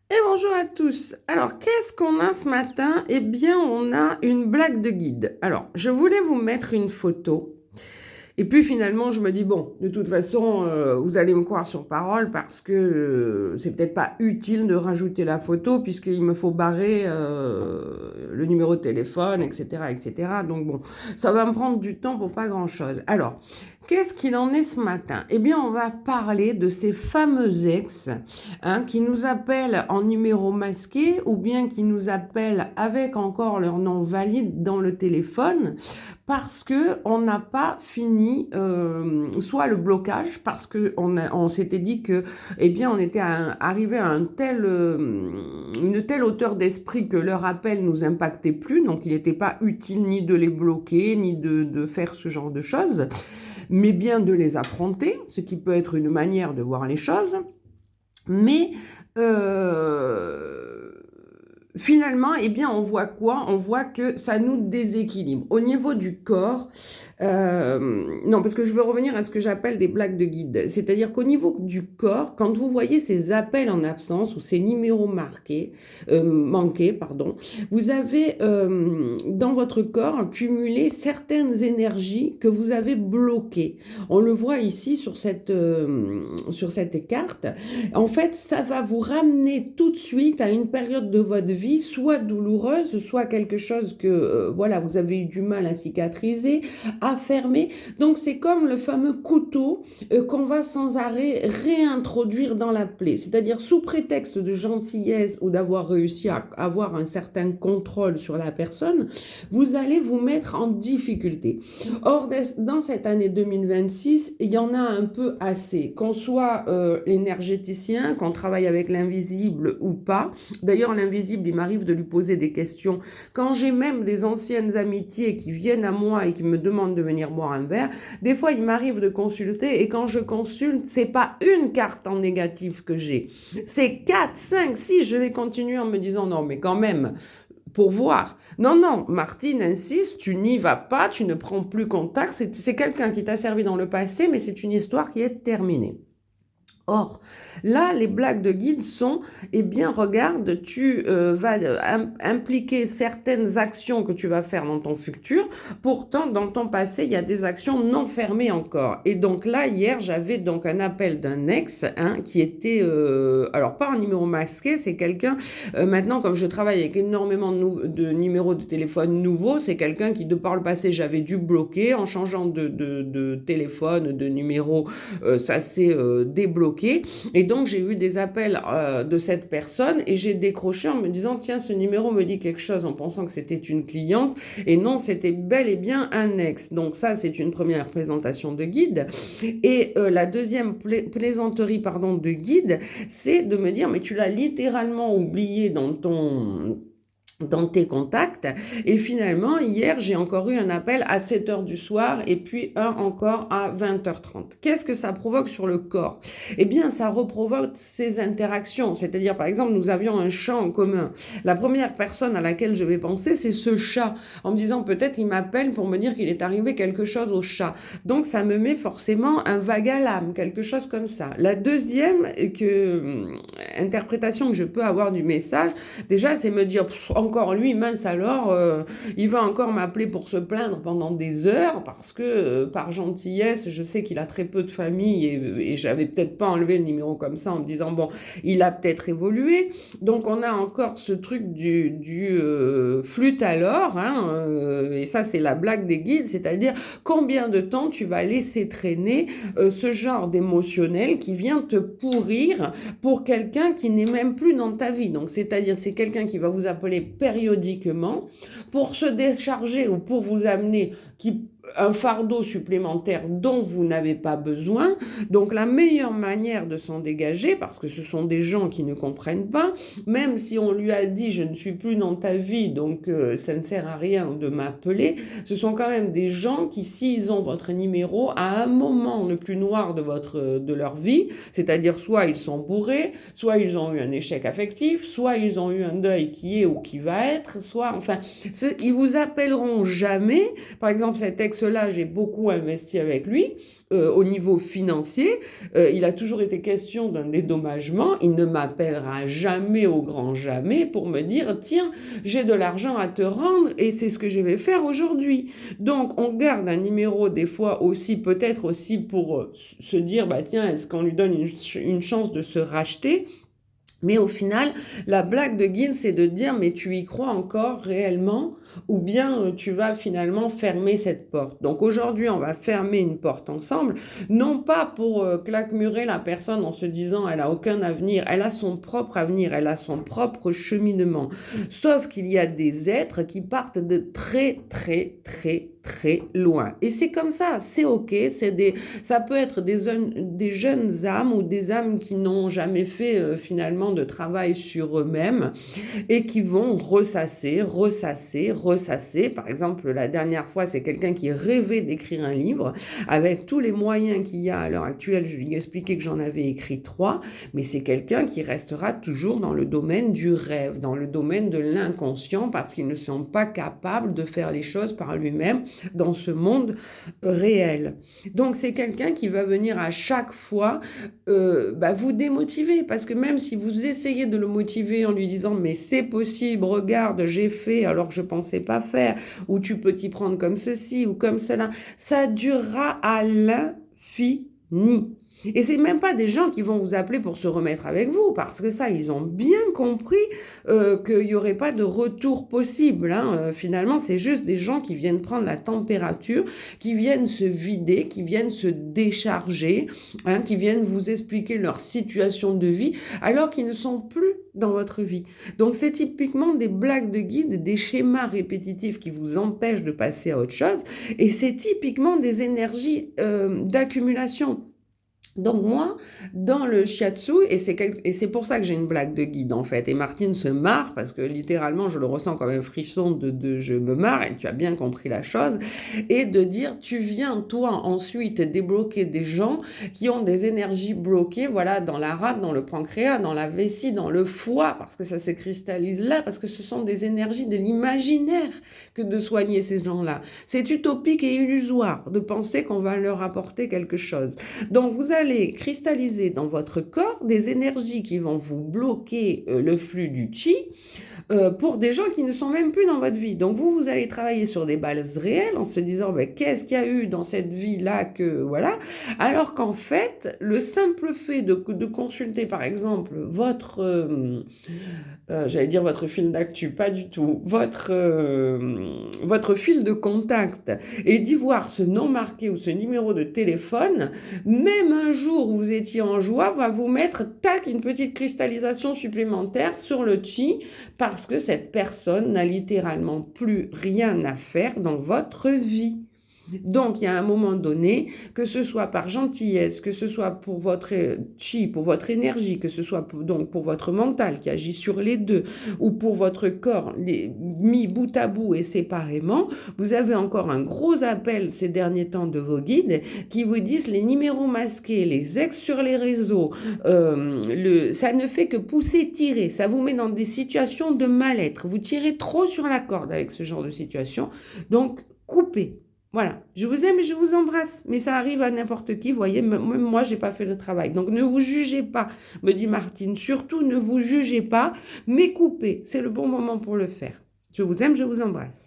Et bonjour à tous. Alors, qu'est-ce qu'on a ce matin? Eh bien, on a une blague de guide. Alors, je voulais vous mettre une photo. Et puis finalement, je me dis, bon, de toute façon, vous allez me croire sur parole parce que c'est peut-être pas utile de rajouter la photo puisqu'il me faut barrer le numéro de téléphone, etc., etc. Donc bon, ça va me prendre du temps pour pas grand-chose. Alors, qu'est-ce qu'il en est ce matin? Eh bien, on va parler de ces fameux ex qui nous appellent en numéro masqué ou bien qui nous appellent avec encore leur nom valide dans le téléphone parce que on n'a pas fini soit le blocage parce que on s'était dit que eh bien on était arrivé à une telle hauteur d'esprit que leur appel nous impactait plus, donc il n'était pas utile ni de les bloquer ni de faire ce genre de choses, mais bien de les affronter, ce qui peut être une manière de voir les choses. Mais finalement, eh bien, on voit quoi? On voit que ça nous déséquilibre. Au niveau du corps, non, parce que je veux revenir à ce que j'appelle des blagues de guide. C'est-à-dire qu'au niveau du corps, quand vous voyez ces appels en absence ou ces numéros manqués, pardon, vous avez dans votre corps cumulé certaines énergies que vous avez bloquées. On le voit ici sur cette carte. En fait, ça va vous ramener tout de suite à une période de votre vie, soit douloureuse, soit quelque chose que voilà, vous avez eu du mal à cicatriser, à fermer. Donc, c'est comme le fameux couteau qu'on va sans arrêt réintroduire dans la plaie. C'est-à-dire, sous prétexte de gentillesse ou d'avoir réussi à avoir un certain contrôle sur la personne, vous allez vous mettre en difficulté. Or, dans cette année 2026, il y en a un peu assez. Qu'on soit énergéticien, qu'on travaille avec l'invisible ou pas. D'ailleurs, l'invisible, il m'arrive de lui poser des questions. Quand j'ai même des anciennes amitiés qui viennent à moi et qui me demandent de venir boire un verre, des fois, il m'arrive de consulter et quand je consulte, c'est pas une carte en négatif que j'ai. C'est 4, 5, 6. Je vais continuer en me disant non, mais quand même, pour voir. Non, non, Martine insiste, tu n'y vas pas, tu ne prends plus contact. C'est quelqu'un qui t'a servi dans le passé, mais c'est une histoire qui est terminée. Or, là, les blagues de guide sont, eh bien, regarde, tu vas impliquer certaines actions que tu vas faire dans ton futur. Pourtant, dans ton passé, il y a des actions non fermées encore. Et donc là, hier, j'avais donc un appel d'un ex qui était, alors pas un numéro masqué, c'est quelqu'un, maintenant, comme je travaille avec énormément de numéros de téléphone nouveaux, c'est quelqu'un qui, de par le passé, j'avais dû bloquer en changeant de téléphone, de numéro, ça s'est débloqué. Et donc, j'ai eu des appels de cette personne et j'ai décroché en me disant, tiens, ce numéro me dit quelque chose en pensant que c'était une cliente. Et non, c'était bel et bien un ex. Donc ça, c'est une première présentation de guide. Et la deuxième plaisanterie pardon, de guide, c'est de me dire, mais tu l'as littéralement oublié dans tes contacts. Et finalement, hier, j'ai encore eu un appel à 7 heures du soir et puis un encore à 20h30. Qu'est-ce que ça provoque sur le corps? Eh bien, ça reprovoque ces interactions. C'est-à-dire, par exemple, nous avions un chat en commun. La première personne à laquelle je vais penser, c'est ce chat, en me disant peut-être il m'appelle pour me dire qu'il est arrivé quelque chose au chat. Donc, ça me met forcément un vague à l'âme, quelque chose comme ça. La deuxième interprétation que je peux avoir du message, déjà, c'est me dire, encore lui, mince alors, il va encore m'appeler pour se plaindre pendant des heures parce que par gentillesse, je sais qu'il a très peu de famille et j'avais peut-être pas enlevé le numéro comme ça en me disant bon, il a peut-être évolué. Donc on a encore ce truc du flûte alors, et ça c'est la blague des guides, c'est-à-dire combien de temps tu vas laisser traîner ce genre d'émotionnel qui vient te pourrir pour quelqu'un qui n'est même plus dans ta vie. Donc c'est-à-dire c'est quelqu'un qui va vous appeler périodiquement pour se décharger ou pour vous amener un fardeau supplémentaire dont vous n'avez pas besoin. Donc la meilleure manière de s'en dégager, parce que ce sont des gens qui ne comprennent pas, même si on lui a dit je ne suis plus dans ta vie, donc ça ne sert à rien de m'appeler, ce sont quand même des gens qui, s'ils ont votre numéro, à un moment le plus noir de leur vie, c'est-à-dire soit ils sont bourrés, soit ils ont eu un échec affectif, soit ils ont eu un deuil qui est ou qui va être, soit, enfin, ils vous appelleront jamais. Par exemple, cet ex ex-là, j'ai beaucoup investi avec lui au niveau financier. Il a toujours été question d'un dédommagement. Il ne m'appellera jamais au grand jamais pour me dire, tiens, j'ai de l'argent à te rendre et c'est ce que je vais faire aujourd'hui. Donc, on garde un numéro des fois aussi, peut-être aussi pour se dire, bah tiens, est-ce qu'on lui donne une chance de se racheter? Mais au final, la blague de Guine, c'est de dire, mais tu y crois encore réellement ou bien tu vas finalement fermer cette porte. Donc aujourd'hui, on va fermer une porte ensemble, non pas pour claquemurer la personne en se disant, elle a aucun avenir, elle a son propre avenir, elle a son propre cheminement. Sauf qu'il y a des êtres qui partent de très, très, très, très loin. Et c'est comme ça, c'est ok, ça peut être des jeunes âmes ou des âmes qui n'ont jamais fait finalement de travail sur eux-mêmes et qui vont ressasser, ressasser, ressasser. Par exemple, la dernière fois, c'est quelqu'un qui rêvait d'écrire un livre avec tous les moyens qu'il y a à l'heure actuelle. Je lui ai expliqué que j'en avais écrit 3, mais c'est quelqu'un qui restera toujours dans le domaine du rêve, dans le domaine de l'inconscient, parce qu'ils ne sont pas capables de faire les choses par lui-même dans ce monde réel. Donc, c'est quelqu'un qui va venir à chaque fois vous démotiver, parce que même si vous essayez de le motiver en lui disant mais c'est possible, regarde, j'ai fait alors que je pensais pas faire, ou tu peux t'y prendre comme ceci ou comme cela, ça durera à l'infini. Et c'est même pas des gens qui vont vous appeler pour se remettre avec vous, parce que ça, ils ont bien compris qu'il n'y aurait pas de retour possible. Finalement, c'est juste des gens qui viennent prendre la température, qui viennent se vider, qui viennent se décharger, qui viennent vous expliquer leur situation de vie, alors qu'ils ne sont plus dans votre vie. Donc, c'est typiquement des blagues de guide, des schémas répétitifs qui vous empêchent de passer à autre chose, et c'est typiquement des énergies d'accumulation. Donc moi, dans le shiatsu, et c'est pour ça que j'ai une blague de guide en fait, et Martine se marre, parce que littéralement je le ressens comme un frisson de je me marre, et tu as bien compris la chose, et de dire tu viens toi ensuite débloquer des gens qui ont des énergies bloquées, voilà, dans la rate, dans le pancréas, dans la vessie, dans le foie, parce que ça se cristallise là, parce que ce sont des énergies de l'imaginaire que de soigner ces gens-là. C'est utopique et illusoire de penser qu'on va leur apporter quelque chose. Donc vous allez cristalliser dans votre corps des énergies qui vont vous bloquer le flux du chi pour des gens qui ne sont même plus dans votre vie. Donc vous allez travailler sur des bases réelles en se disant qu'est-ce qu'il y a eu dans cette vie-là que voilà, alors qu'en fait, le simple fait de consulter par exemple j'allais dire votre fil d'actu, pas du tout, votre fil de contact et d'y voir ce nom marqué ou ce numéro de téléphone, même un jour où vous étiez en joie, va vous mettre, tac, une petite cristallisation supplémentaire sur le chi parce que cette personne n'a littéralement plus rien à faire dans votre vie. Donc, il y a un moment donné, que ce soit par gentillesse, que ce soit pour votre chi, pour votre énergie, que ce soit donc pour votre mental qui agit sur les deux, ou pour votre corps, mis bout à bout et séparément, vous avez encore un gros appel ces derniers temps de vos guides qui vous disent les numéros masqués, les ex sur les réseaux, ça ne fait que pousser, tirer, ça vous met dans des situations de mal-être. Vous tirez trop sur la corde avec ce genre de situation, donc coupez. Voilà, je vous aime et je vous embrasse, mais ça arrive à n'importe qui, vous voyez, même moi, j'ai pas fait le travail. Donc ne vous jugez pas, me dit Martine, surtout ne vous jugez pas, mais coupez, c'est le bon moment pour le faire. Je vous aime, je vous embrasse.